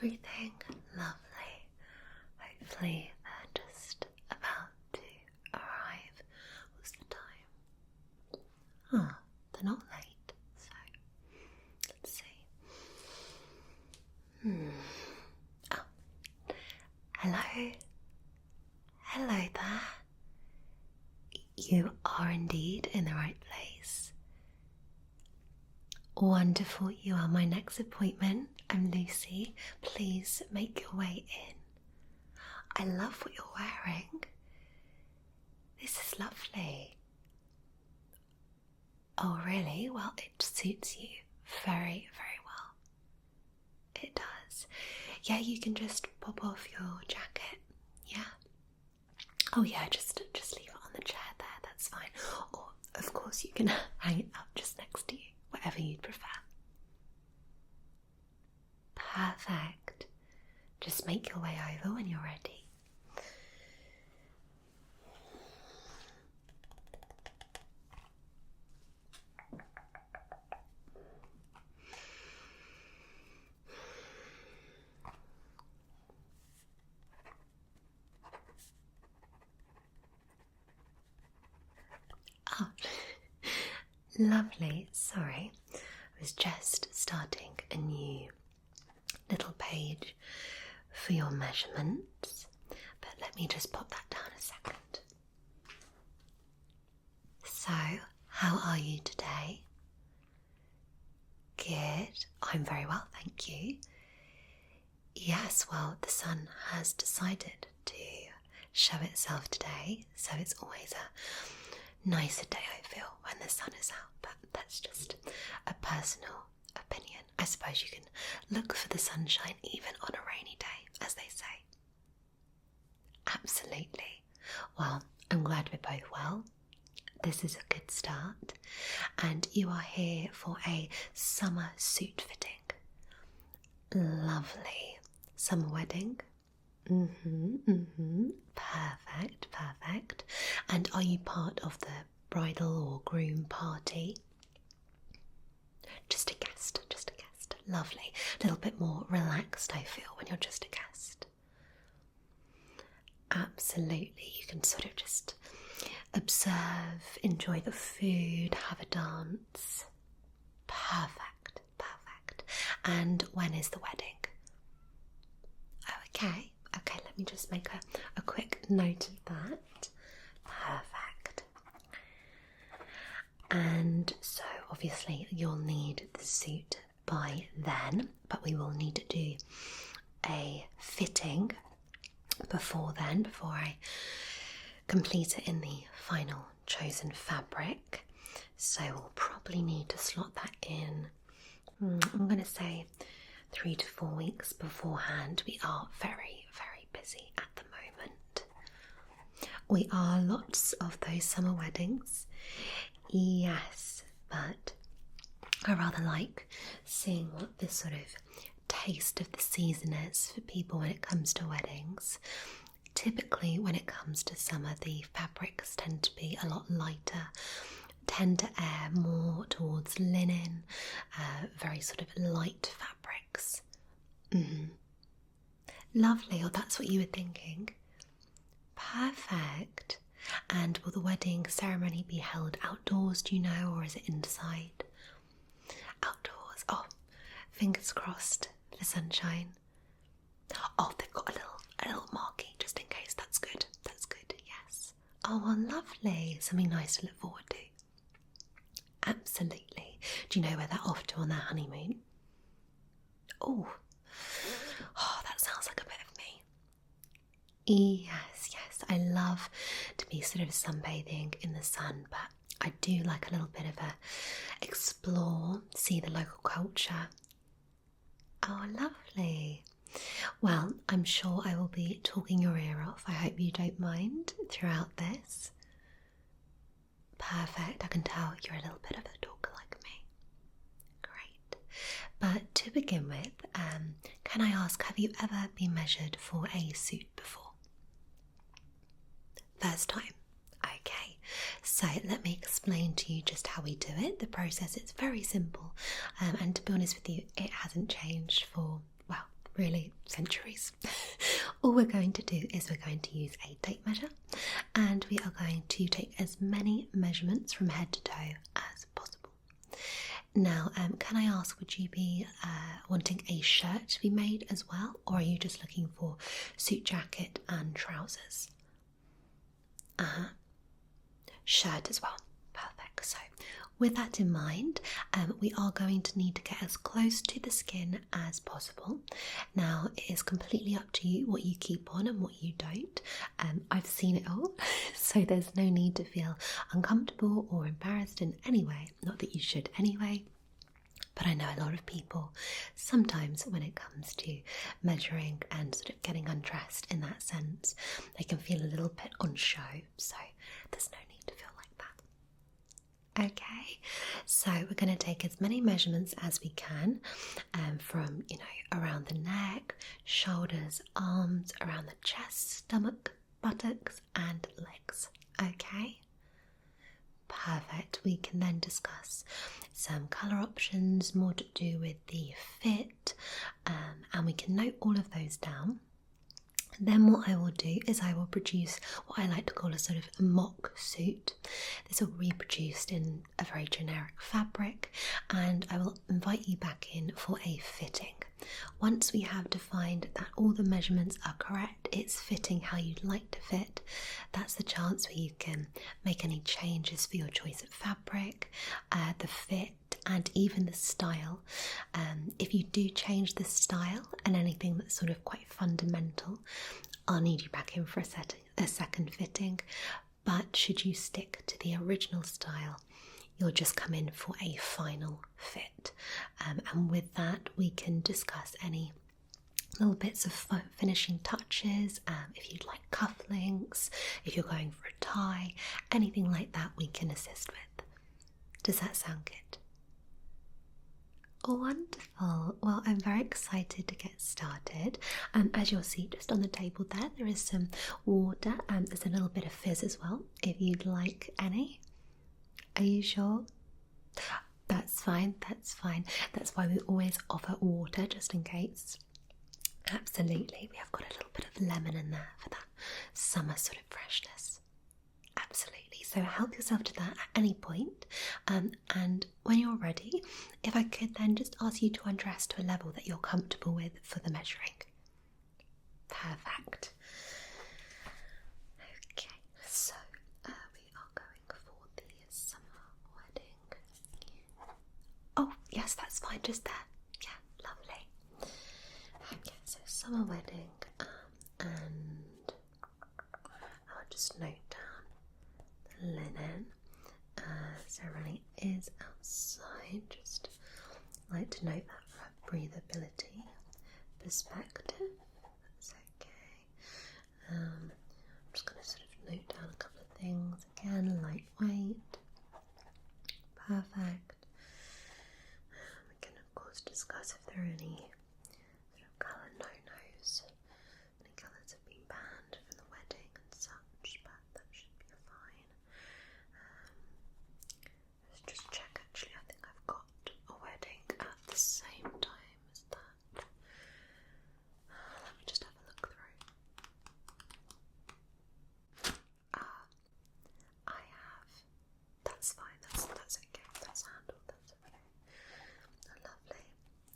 everything lovely? Hopefully they're just about to arrive. What's the time? Ah, they're not late, so let's see. Oh, hello. Hello there. You are indeed in the right place. Wonderful, you are my next appointment. I'm Lucy. Please make your way in. I love what you're wearing. This is lovely. Oh, really? Well, it suits you very, very well. It does. Yeah, you can just pop off your jacket. Yeah. Oh, yeah, just leave it on the chair there. That's fine. Or, of course, you can hang it up just next to you. Whatever you'd prefer. Perfect. Just make your way over when you're ready. Oh, lovely. Sorry, I was just starting a new little page for your measurements, but let me just pop that down a second. So, how are you today? Good. I'm very well, thank you. Yes, well, the sun has decided to show itself today, so it's always a nicer day, I feel, when the sun is out, but that's just a personal opinion. I suppose you can look for the sunshine even on a rainy day, as they say. Absolutely. Well, I'm glad we're both well. This is a good start, and you are here for a summer suit fitting. Lovely. Summer wedding? Perfect, perfect. And are you part of the bridal or groom party? Just a guest, just a guest. Lovely. A little bit more relaxed, I feel, when you're just a guest. Absolutely. You can sort of just observe, enjoy the food, have a dance. Perfect, perfect. And when is the wedding? Oh, okay. Okay, let me just make a quick note of that. Perfect. And so obviously you'll need the suit by then, but we will need to do a fitting before then, before I complete it in the final chosen fabric. So we'll probably need to slot that in, I'm going to say 3 to 4 weeks beforehand. We are very, very busy at the moment. We are lots of those summer weddings. Yes, but I rather like seeing what this sort of taste of the season is for people when it comes to weddings. Typically, when it comes to summer, the fabrics tend to be a lot lighter, tend to err more towards linen, very sort of light fabrics. Lovely, or that's what you were thinking. Perfect. And will the wedding ceremony be held outdoors, do you know, or is it inside? Outdoors. Oh, fingers crossed for sunshine. Oh, they've got a little marquee just in case. That's good. That's good, yes. Oh, well, lovely. Something nice to look forward to. Absolutely. Do you know where they're off to on their honeymoon? Oh, that sounds like a bit of me. Yes, yes. I love to be sort of sunbathing in the sun, but I do like a little bit of a explore, see the local culture. Oh, lovely. Well, I'm sure I will be talking your ear off. I hope you don't mind throughout this. Perfect. I can tell you're a little bit of a talker like me. Great. But to begin with, can I ask, have you ever been measured for a suit before? First time. Okay, so let me explain to you just how we do it. The process is very simple, and to be honest with you, it hasn't changed for, well, really centuries. All we're going to do is we're going to use a tape measure, and we are going to take as many measurements from head to toe as possible. Now, can I ask, would you be wanting a shirt to be made as well, or are you just looking for suit jacket and trousers? Shirt as well. Perfect. So with that in mind, we are going to need to get as close to the skin as possible. Now, it is completely up to you what you keep on and what you don't. I've seen it all, so there's no need to feel uncomfortable or embarrassed in any way. Not that you should anyway. But I know a lot of people, sometimes when it comes to measuring and sort of getting undressed in that sense, they can feel a little bit on show, so there's no need to feel like that. Okay, so we're going to take as many measurements as we can, from, around the neck, shoulders, arms, around the chest, stomach, buttocks and legs. Okay? Perfect. We can then discuss some colour options, more to do with the fit, and we can note all of those down. Then what I will do is I will produce what I like to call a sort of mock suit. This will be reproduced in a very generic fabric, and I will invite you back in for a fitting. Once we have defined that all the measurements are correct, it's fitting how you'd like to fit, that's the chance where you can make any changes for your choice of fabric, the fit, and even the style. If you do change the style and anything that's sort of quite fundamental, I'll need you back in for a second fitting. But should you stick to the original style, you'll just come in for a final fit. And with that, we can discuss any little bits of finishing touches, if you'd like cufflinks, if you're going for a tie, anything like that we can assist with. Does that sound good? Oh, wonderful. Well, I'm very excited to get started. As you'll see just on the table there is some water, and there's a little bit of fizz as well, if you'd like any. Are you sure? That's fine, that's fine. That's why we always offer water, just in case. Absolutely, we have got a little bit of lemon in there for that summer sort of freshness. Absolutely, so help yourself to that at any point. And when you're ready, if I could then just ask you to undress to a level that you're comfortable with for the measuring. Perfect. Okay, so we are going for the summer wedding. Oh, yes, that's fine, just there. Yeah, lovely. Okay, so summer wedding, and I'll just note down the linen. Ceremony is outside. Just like to note that for breathability perspective. That's okay. I'm just going to sort of note down a couple of things. Again, lightweight. Perfect. We can of course discuss if there are any sort of colour no-nos. Any colours have been banned from the wedding and such, but that should be fine. Let's just check actually, I think I've got a wedding at the same time as that. Let me just have a look through. I have. That's fine, that's okay, that's handled, that's okay. Lovely.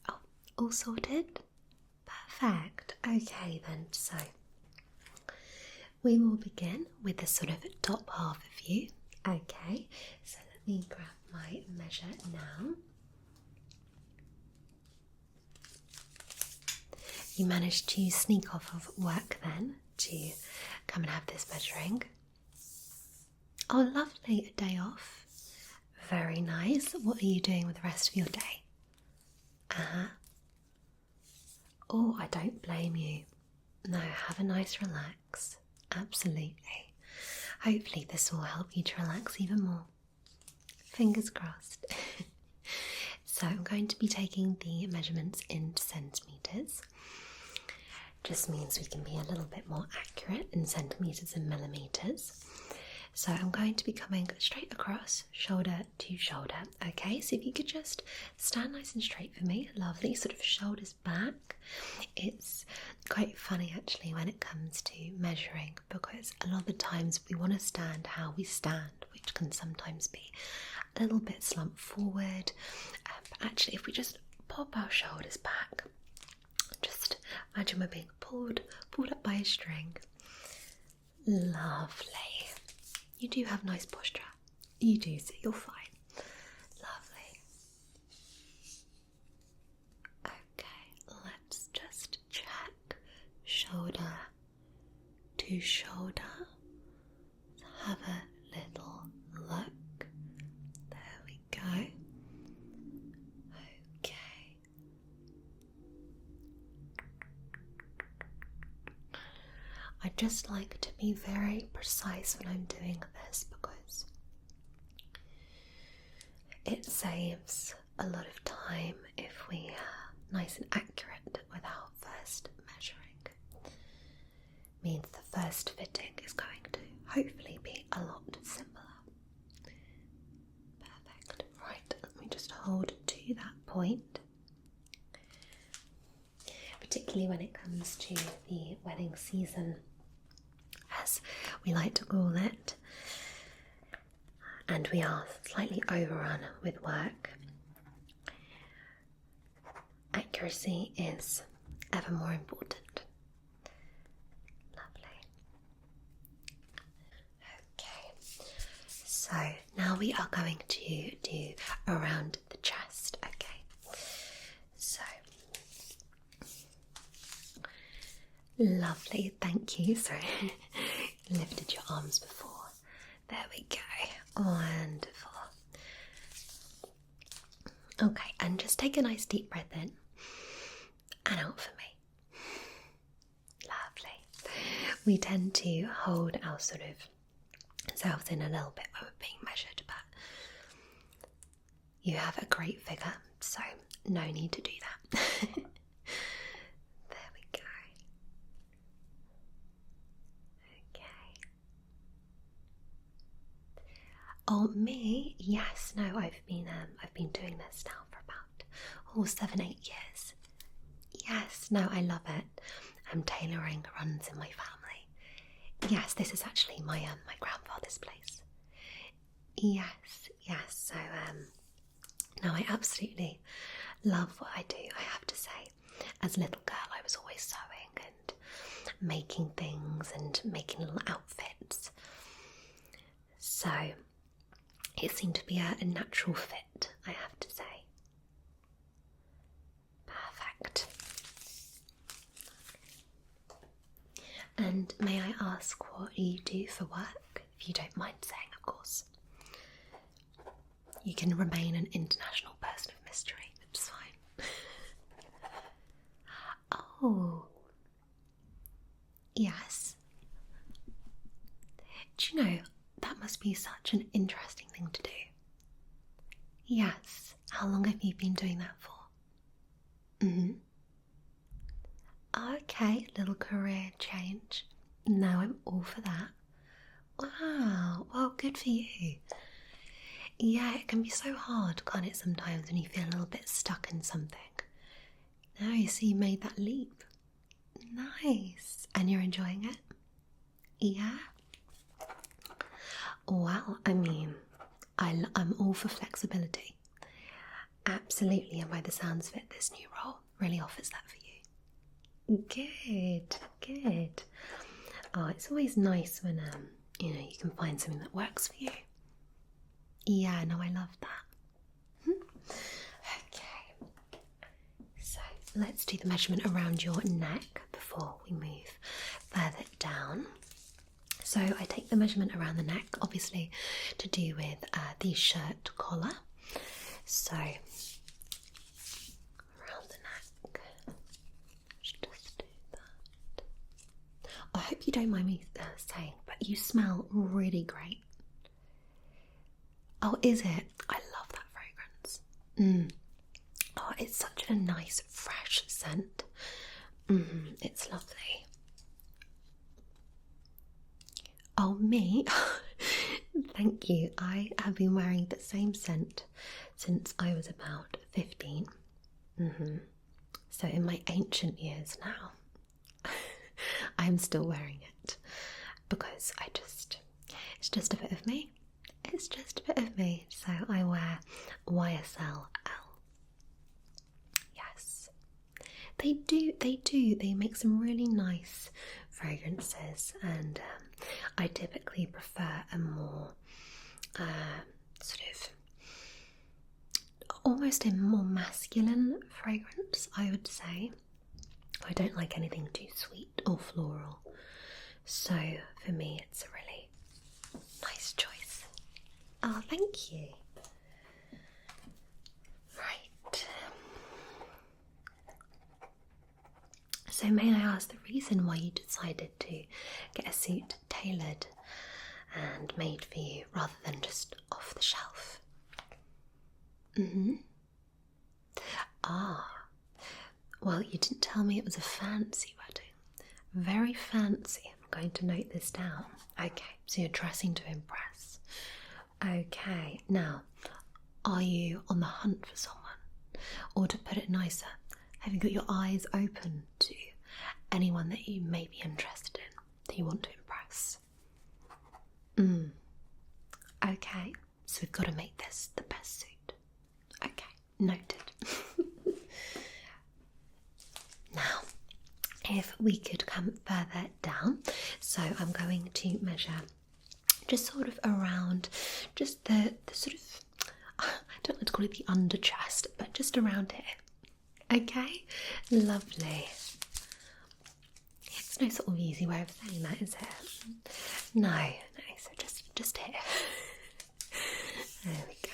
Oh, all sorted? Perfect. Okay then, so we will begin with the sort of top half of you. Okay, so let me grab my measure now. You managed to sneak off of work then to come and have this measuring. Oh, lovely, a day off. Very nice. What are you doing with the rest of your day? Oh, I don't blame you. No, have a nice relax. Absolutely. Hopefully this will help you to relax even more. Fingers crossed. So I'm going to be taking the measurements in centimetres. Just means we can be a little bit more accurate in centimetres and millimetres. So I'm going to be coming straight across, shoulder to shoulder. Okay, so if you could just stand nice and straight for me, lovely, sort of shoulders back. It's quite funny actually when it comes to measuring, because a lot of the times we want to stand how we stand, which can sometimes be a little bit slumped forward. But actually, if we just pop our shoulders back, just imagine we're being pulled up by a string. Lovely. You do have nice posture. You do, so you're fine. Lovely. Okay, let's just check shoulder to shoulder. Let's have a little look. There we go. Okay. I just like to be very precise when I'm doing this because it saves a lot of time if we are nice and accurate without first measuring. Means the first fitting is going to hopefully be a lot simpler. Perfect. Right, let me just hold to that point. Particularly when it comes to the wedding season, as we like to call it, and we are slightly overrun with work. Accuracy is ever more important. Lovely. Okay, so now we are going to do around the chest. Okay, so lovely, thank you. Sorry, lifted your arms before. There we go. Wonderful. Okay, and just take a nice deep breath in and out for me. Lovely. We tend to hold our sort of selves in a little bit when we're being measured, but you have a great figure, so no need to do that. There we go. Oh, me? Yes. No, I've been doing this now for about 7-8 years. Yes. No, I love it. Tailoring runs in my family. Yes, this is actually my grandfather's place. Yes. So no, I absolutely love what I do. I have to say, as a little girl, I was always sewing and making things and making little outfits. So it seemed to be a natural fit, I have to say. Perfect. And may I ask what you do for work, if you don't mind saying, of course? You can remain an international person of mystery, it's fine. Oh, yes. Do you know, that must be such an interesting thing to do. Yes. How long have you been doing that for? Okay, little career change. No, I'm all for that. Wow, well, good for you. Yeah, it can be so hard, can't it, sometimes when you feel a little bit stuck in something. No, you see, you made that leap. Nice. And you're enjoying it? Yeah? Well, I mean, I'm all for flexibility. Absolutely, and by the sounds of it, this new role really offers that for you. Good. Oh, it's always nice when you can find something that works for you. Yeah, no, I love that. Okay, so let's do the measurement around your neck before we move further down. So I take the measurement around the neck, obviously to do with the shirt collar. So around the neck, just do that. I hope you don't mind me saying, but you smell really great. Oh, is it? I love that fragrance. Oh, it's such a nice, fresh scent. It's lovely. Oh, me? Thank you. I have been wearing the same scent since I was about 15. So in my ancient years now, I'm still wearing it because it's just a bit of me. It's just a bit of me. So I wear YSL L. Yes. They make some really nice fragrances, and I typically prefer a more sort of almost a more masculine fragrance, I would say. I don't like anything too sweet or floral, so for me it's a really nice choice. Oh, thank you. Right. So may I ask the reason why you decided to get a suit tailored and made for you rather than just off the shelf? Ah, well, you didn't tell me it was a fancy wedding. Very fancy. I'm going to note this down. Okay, so you're dressing to impress. Okay, now, are you on the hunt for someone? Or to put it nicer, have you got your eyes open to anyone that you may be interested in, that you want to impress? Okay, so we've got to make this the best suit. Okay, noted. Now, if we could come further down, so I'm going to measure just sort of around just the sort of, I don't like to call it the under chest, but just around here. Okay, lovely. It's no sort of easy way of saying that, is it? No, so just here. There we go.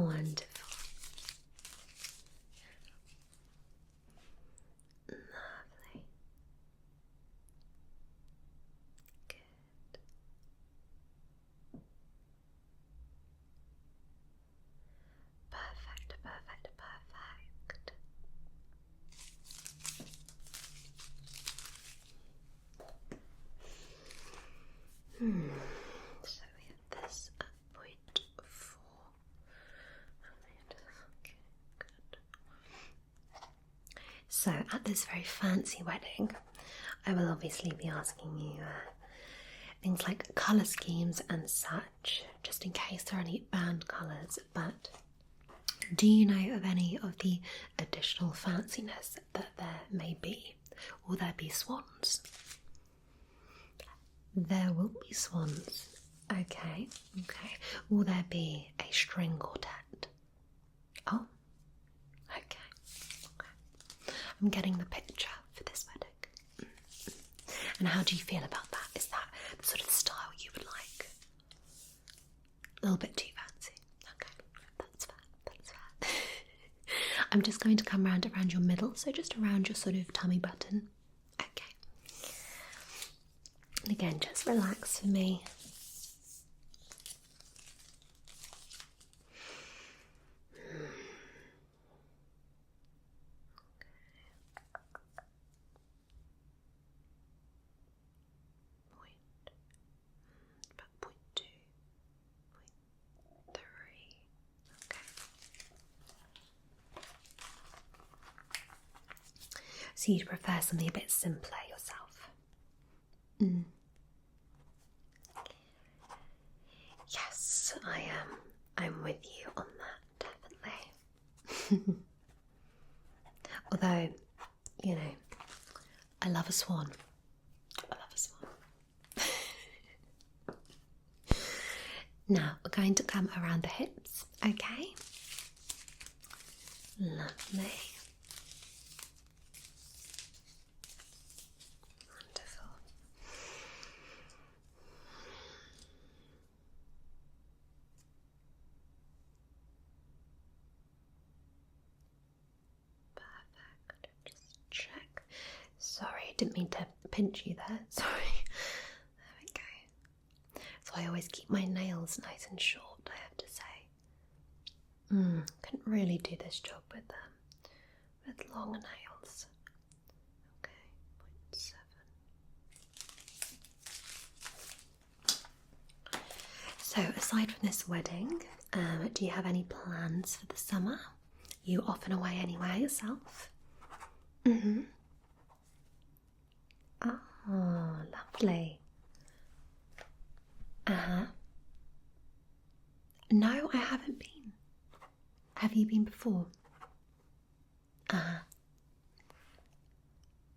Wonderful. Lovely. Good. Perfect, perfect, perfect. So we have this at 0.4. Okay, good. So at this very fancy wedding, I will obviously be asking you things like colour schemes and such, just in case there are any band colours, but do you know of any of the additional fanciness that there may be? Will there be swans? There will be swans. Okay, okay. Will there be a string quartet? Oh, okay. I'm getting the picture for this wedding. And how do you feel about that? Is that the sort of style you would like? A little bit too fancy. Okay, that's fair, that's fair. I'm just going to come around your middle, so just around your sort of tummy button. Okay. And again, just relax for me. About 0.2, 0.3. Okay. So you'd prefer something a bit simpler yourself? Yes, I am. I'm with you on that, definitely. Although, you know, I love a swan. I love a swan. Now, we're going to come around the hips, okay? Lovely. Wonderful. Perfect. Just check. Sorry, didn't mean to pinch you there. Sorry. There we go. So I always keep my nails nice and short, I have to say. Couldn't really do this job with long nails. Okay, 0.7. So, aside from this wedding, do you have any plans for the summer? You off and away anywhere yourself? Mm-hmm. Oh, lovely. Uh-huh. No, I haven't been. Have you been before? Uh-huh.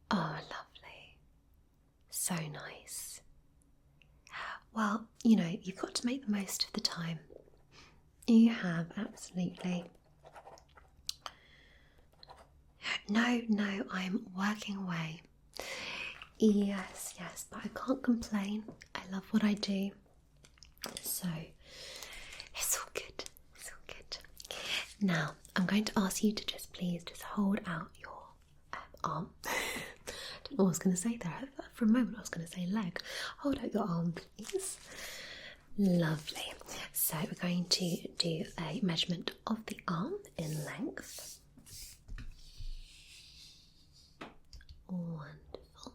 Oh, lovely. So nice. Well, you know, you've got to make the most of the time. You have, absolutely. No, I'm working away. Yes, but I can't complain. I love what I do. So, it's all good. It's all good. Now, I'm going to ask you to please hold out your arm. I don't know what I was going to say there. For a moment, I was going to say leg. Hold out your arm, please. Lovely. So, we're going to do a measurement of the arm in length. Wonderful.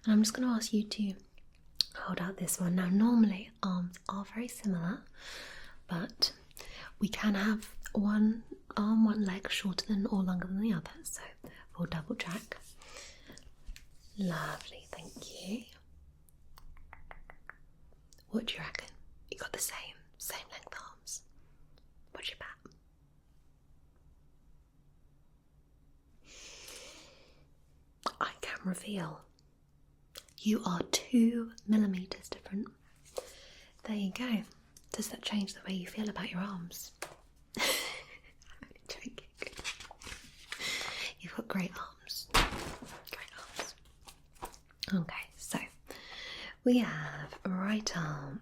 And I'm just going to ask you to hold out this one. Now, normally arms are very similar, but we can have one arm, one leg shorter than or longer than the other. So we'll double check. Lovely, thank you. What do you reckon? You got the same length arms. What's your bet? I can reveal. You are 2 millimeters different. There you go. Does that change the way you feel about your arms? I'm joking. You've got great arms. Great arms. Okay, so we have right arm.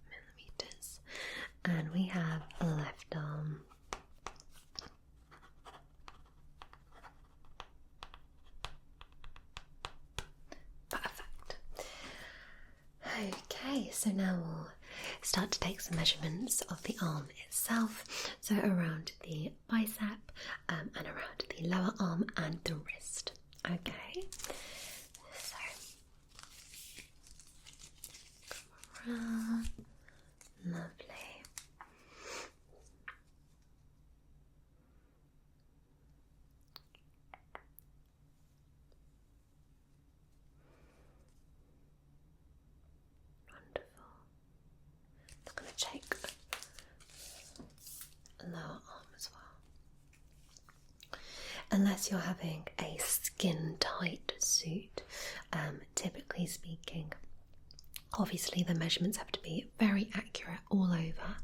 Millimeters. And we have left arm. Perfect. Okay, so now we'll start to take some measurements of the arm itself. So around the bicep and around the lower arm and the wrist. Okay, so come around. Lovely. Wonderful. I'm going to check the lower arm as well. Unless you're having a skin tight suit, typically speaking, obviously the measurements have to be very accurate all over,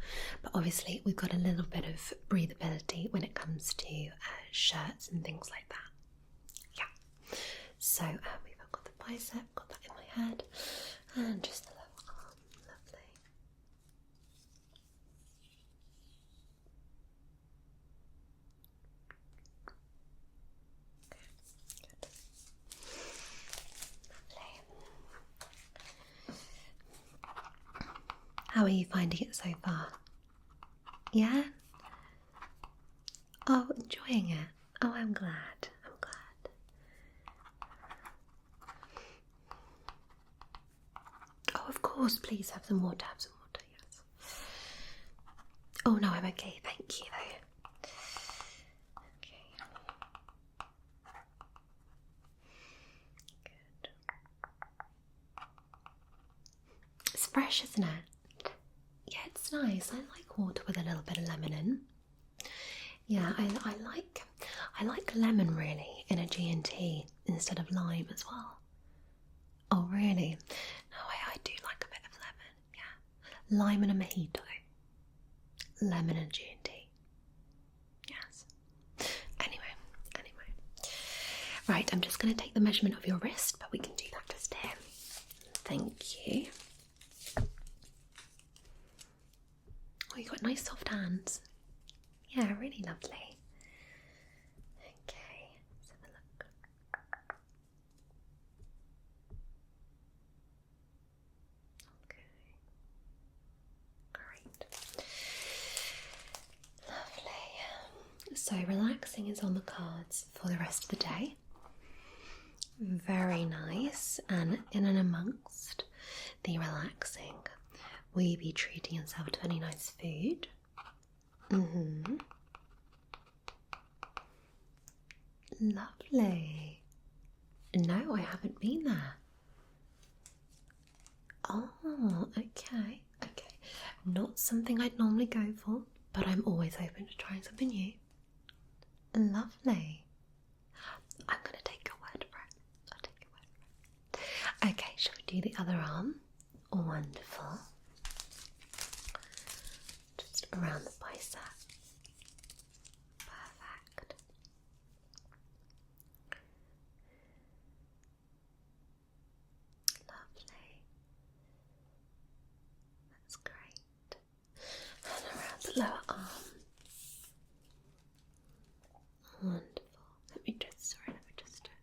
but obviously we've got a little bit of breathability when it comes to shirts and things like that. Yeah. So we've got the bicep, got that in my head, and just the lower arm. Lovely. Good. How are you finding it so far? Yeah? Oh, enjoying it. Oh, I'm glad. Oh, of course, please have some water, yes. Oh no, I'm okay, thank you though. Okay. Good. It's fresh, isn't it? Yeah, it's nice. I like water with a little bit of lemon in. Yeah, I like lemon really in a G&T instead of lime as well. Oh really? No, I do like a bit of lemon. Yeah, lime and a mojito. Lemon and G&T. Yes. Anyway. Right, I'm just going to take the measurement of your wrist, but we can do that just here. Thank you. Oh, you've got nice soft hands. Yeah, really lovely. Okay, let's have a look. Okay. Great. So relaxing is on the cards for the rest of the day. Very nice. And in and amongst the relaxing, will you be treating yourself to any nice food? Lovely. No, I haven't been there. Oh, okay. Not something I'd normally go for, but I'm always open to trying something new. Lovely. I'm going to take your word for it. I'll take your word for it. Okay, shall we do the other arm? Wonderful. Just around the bicep. Perfect. Lovely. That's great. And around the lower arm. Wonderful. Let me just check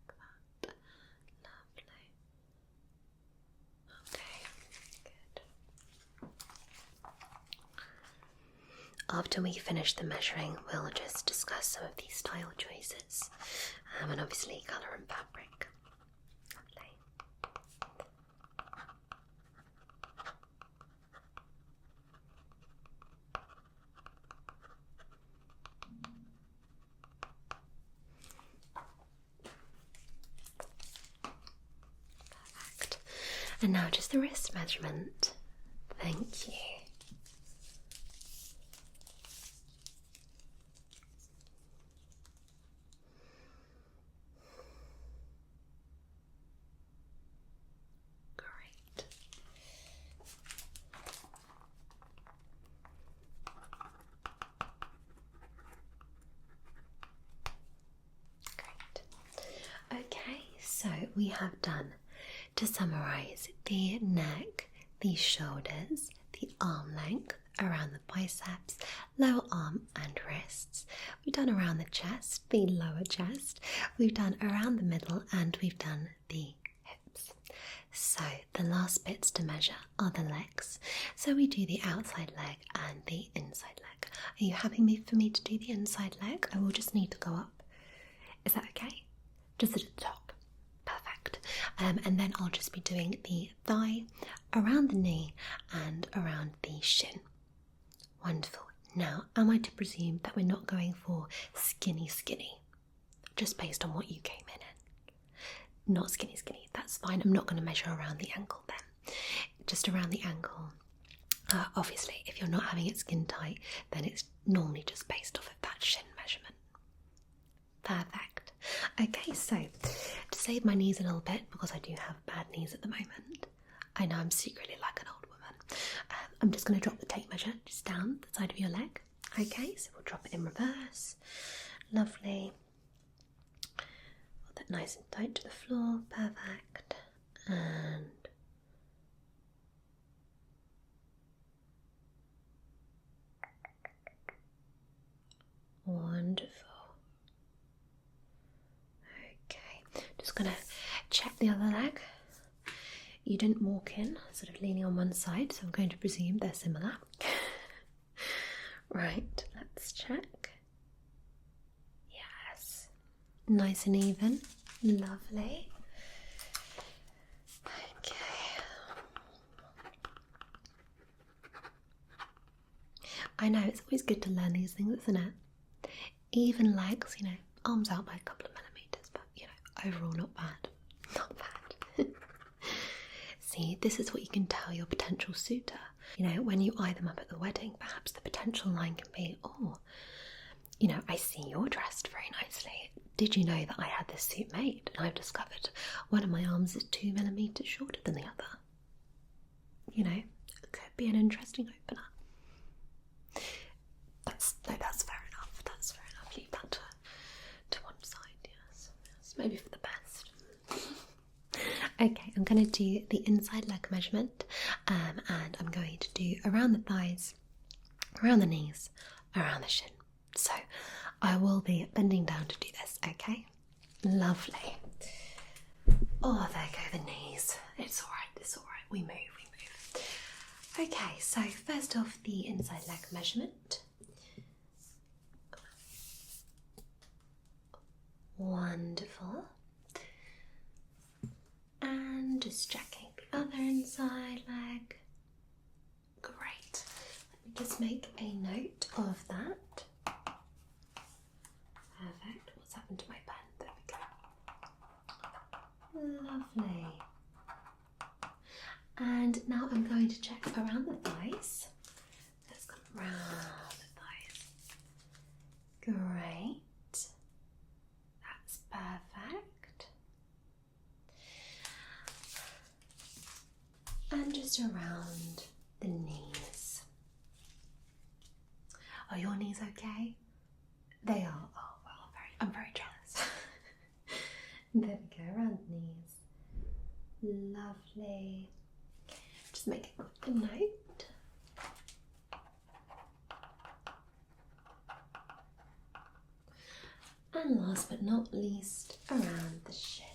that. Lovely. Okay, good. After we finish the measuring, we'll just discuss some of these style choices, and obviously colour and fabric. Lovely. Perfect. And now just the wrist measurement. Thank you. Great. Okay, so we have done, to summarise, the neck, the shoulders, the arm length, around the biceps, lower arm and wrists. We've done around the chest, the lower chest. We've done around the middle, and we've done the hips. So the last bits to measure are the legs. So we do the outside leg and the inside leg. Are you happy for me to do the inside leg? I will just need to go up. Is that okay? Just at the top. Perfect. And then I'll just be doing the thigh, around the knee and around the shin. Wonderful. Now, am I to presume that we're not going for skinny, just based on what you came in? Not skinny, that's fine. I'm not going to measure around the ankle then. Just around the ankle. Obviously, if you're not having it skin tight, then it's normally just based off of that shin measurement. Perfect. Okay, so to save my knees a little bit, because I do have bad knees at the moment, I know I'm secretly like an old woman, I'm just going to drop the tape measure just down the side of your leg. Okay, so we'll drop it in reverse. Lovely. Hold that nice and tight to the floor. Perfect. And wonderful. Okay, just going to check the other leg. You didn't walk in sort of leaning on one side, so I'm going to presume they're similar. Right, let's check. Yes, nice and even. Lovely. Okay. I know, it's always good to learn these things, isn't it? Even legs, you know, arms out by a couple of millimeters, but you know, overall not bad. Not bad. See, this is what you can tell your potential suitor. You know, when you eye them up at the wedding, perhaps the potential line can be, oh, you know, I see you're dressed very nicely. Did you know that I had this suit made? And I've discovered one of my arms is 2 millimeters shorter than the other. You know, it could be an interesting opener. That's fair enough. That's fair enough. Leave that to one side, yes. Maybe for the best. Okay, I'm going to do the inside leg measurement, and I'm going to do around the thighs, around the knees, around the shin. So I will be bending down to do this, okay? Lovely. Oh, there go the knees. It's alright, we move. Okay, so first off, the inside leg measurement. Wonderful. And just checking the other inside leg. Great. Let me just make a note of that. Perfect. What's happened to my pen? There we go. Lovely. And now I'm going to check around the thighs. Let's come around the thighs. Great. That's perfect. And just around the knees. Are your knees okay? They are. Oh well, I'm very jealous. There we go, around the knees. Lovely. Just make a quick note. And last but not least, around the shin.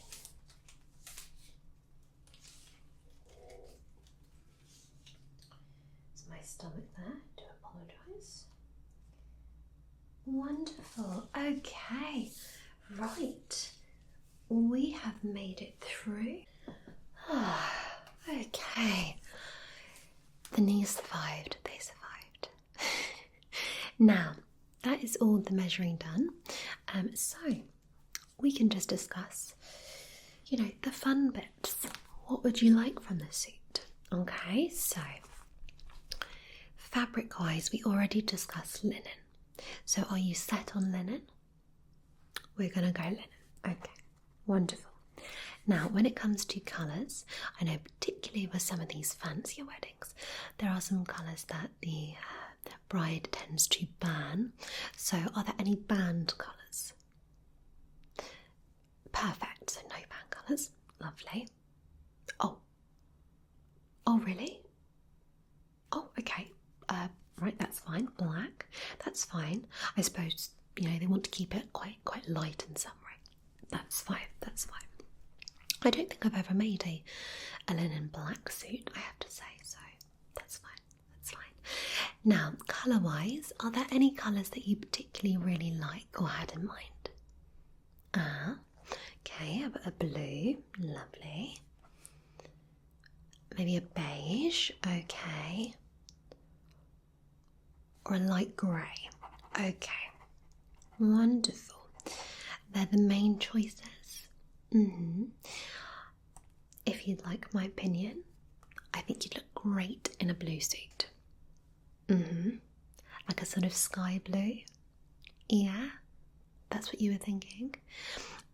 It's my stomach there, I do apologise. Wonderful. Okay, right. We have made it through. Okay. The knees survived. They survived. Now, that is all the measuring done. So we can just discuss, the fun bits. What would you like from the suit? Okay, so fabric-wise, we already discussed linen. So are you set on linen? We're going to go linen. Okay, wonderful. Now, when it comes to colours, I know particularly with some of these fancier weddings, there are some colours that the bride tends to ban. So are there any banned colours? Perfect, so no banned colours. Lovely. Oh really? Oh, okay. Right, that's fine. Black, that's fine. I suppose, they want to keep it quite light and summery. That's fine, that's fine. I don't think I've ever made a linen black suit, I have to say, so that's fine, that's fine. Now, colour-wise, are there any colours that you particularly really like or had in mind? Okay, a blue, lovely. Maybe a beige, okay. Or a light grey, okay. Wonderful. They're the main choices. If you'd like my opinion, I think you'd look great in a blue suit. Like a sort of sky blue. Yeah, that's what you were thinking.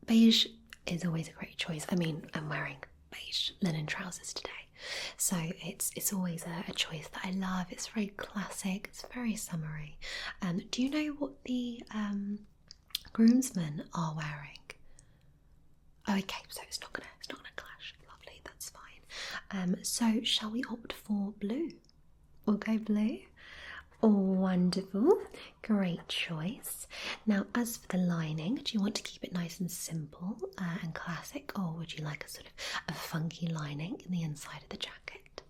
Beige is always a great choice. I mean, I'm wearing beige linen trousers today, so it's always a choice that I love. It's very classic. It's very summery. Do you know what the groomsmen are wearing? Oh, okay, so it's not gonna clash. Lovely, that's fine. So shall we opt for blue? We'll go blue. Oh, wonderful, great choice. Now, as for the lining, do you want to keep it nice and simple and classic, or would you like a sort of a funky lining in the inside of the jacket?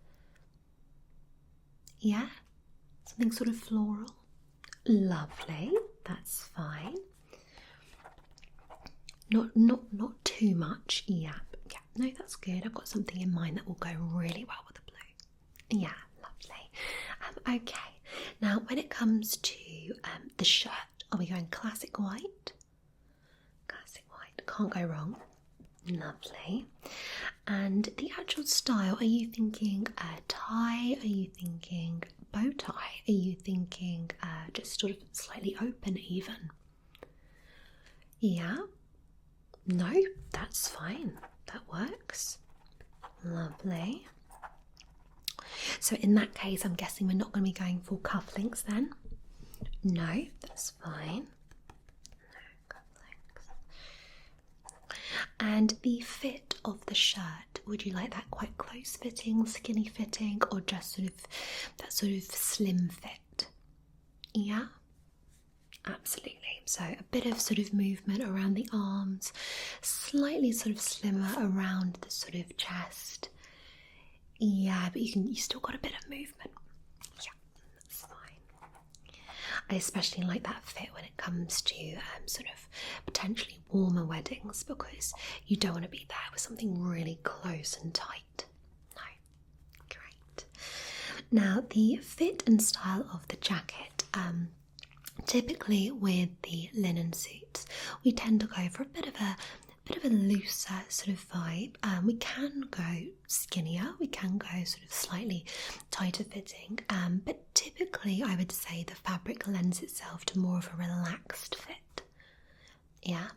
Yeah, something sort of floral. Lovely, that's fine. Not too much. Yeah, no, that's good. I've got something in mind that will go really well with the blue. Yeah, lovely. Okay, now when it comes to the shirt, are we going classic white? Classic white, can't go wrong. Lovely. And the actual style, are you thinking tie? Are you thinking bow tie? Are you thinking just sort of slightly open even? Yeah. No, that's fine. That works. Lovely. So in that case, I'm guessing we're not going to be going for cufflinks then? No, that's fine. No cufflinks. And the fit of the shirt, would you like that quite close fitting, skinny fitting, or just sort of that sort of slim fit? Yeah? Absolutely. So a bit of sort of movement around the arms, slightly sort of slimmer around the sort of chest. Yeah, but you still got a bit of movement. Yeah, that's fine. I especially like that fit when it comes to sort of potentially warmer weddings, because you don't want to be there with something really close and tight. No. Great. Now, the fit and style of the jacket. Typically with the linen suits, we tend to go for a bit of a looser sort of vibe. We can go skinnier, we can go sort of slightly tighter fitting, but typically I would say the fabric lends itself to more of a relaxed fit. Yeah?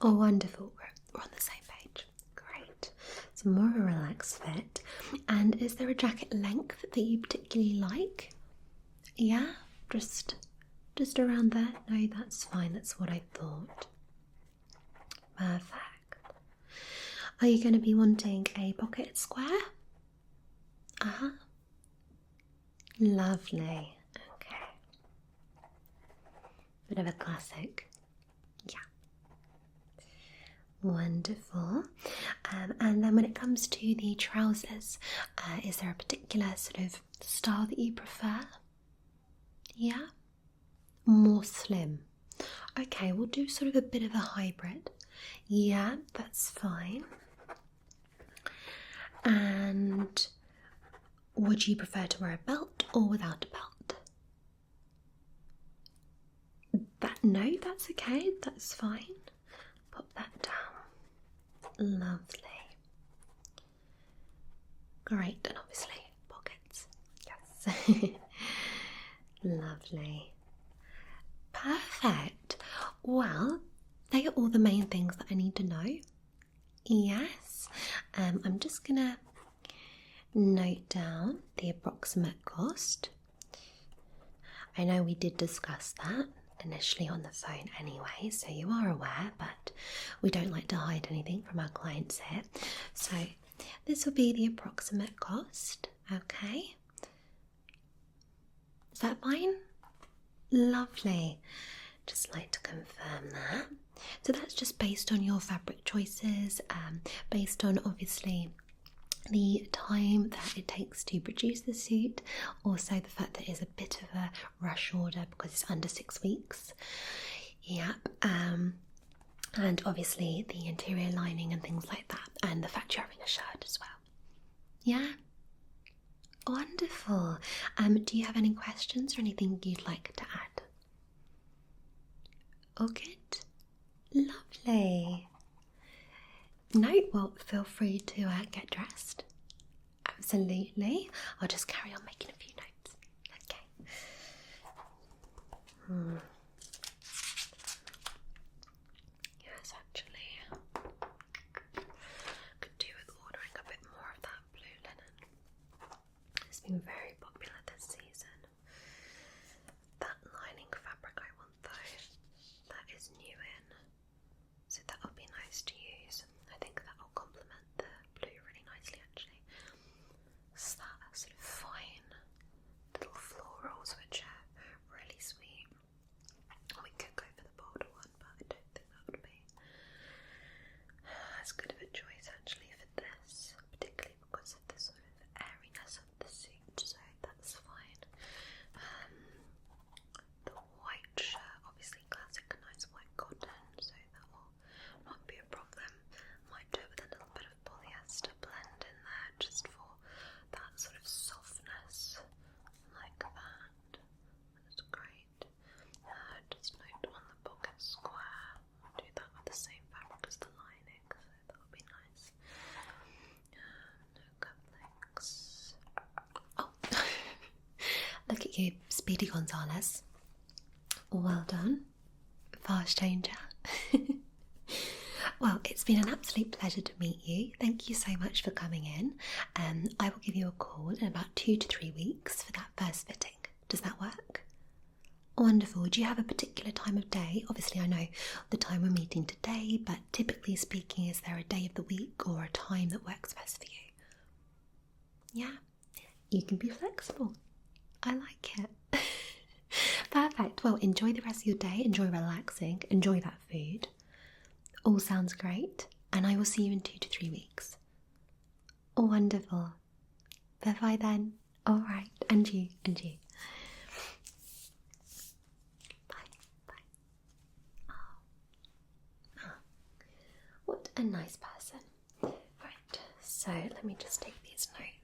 Oh, wonderful. We're on the same page. Great. So more of a relaxed fit. And is there a jacket length that you particularly like? Yeah? Just around there? No, that's fine. That's what I thought. Perfect. Are you going to be wanting a pocket square? Lovely. Okay. Bit of a classic. Yeah. Wonderful. And then when it comes to the trousers, is there a particular sort of style that you prefer? Yeah? More slim. Okay, we'll do sort of a bit of a hybrid. Yeah, that's fine. And would you prefer to wear a belt or without a belt? No, that's okay, that's fine. Pop that down. Lovely. Great, and obviously pockets. Yes. Lovely. Perfect. Well, they are all the main things that I need to know. Yes. I'm just gonna note down the approximate cost. I know we did discuss that initially on the phone anyway, so you are aware, but we don't like to hide anything from our clients here. So this will be the approximate cost, okay? Is that fine? Lovely. Just like to confirm that. So that's just based on your fabric choices, based on obviously the time that it takes to produce the suit, also the fact that it's a bit of a rush order because it's under 6 weeks. Yep. And obviously the interior lining and things like that, and the fact you're having a shirt as well. Yeah? Wonderful. Do you have any questions or anything you'd like to add? All good? Lovely. No, well, feel free to get dressed. Absolutely. I'll just carry on making a few notes. Okay. Yes, actually, could do with ordering a bit more of that blue linen. It's been very popular this season. That lining fabric I want though, that is new in, so that would be nice to use. I think that will complement the blue really nicely actually. It's that sort of fine little florals which are really sweet. We could go for the bolder one, but I don't think that would be as good of a choice actually for this, particularly because of the sort of airiness of the suit, so that's fine. The white shirt, obviously classic nice white cotton, so that will not be a problem. Might do it with a little bit of polyester blend in there just for that sort of softness, like that. That's great. Just note on the pocket square. I'll do that with the same fabric as the lining, so that will be nice. No couplings. Oh, look at you, Speedy Gonzales. Well done. Fast changer. Well, it's been an absolute pleasure to meet you. Thank you so much for coming in. I will give you a call in about 2 to 3 weeks for that first fitting. Does that work? Wonderful. Do you have a particular time of day? Obviously, I know the time we're meeting today, but typically speaking, is there a day of the week or a time that works best for you? Yeah, you can be flexible. I like it. Perfect. Well, enjoy the rest of your day. Enjoy relaxing. Enjoy that food. All sounds great. And I will see you in 2 to 3 weeks. Wonderful. Bye-bye then. All right. And you. a nice person. Right, so let me just take these notes.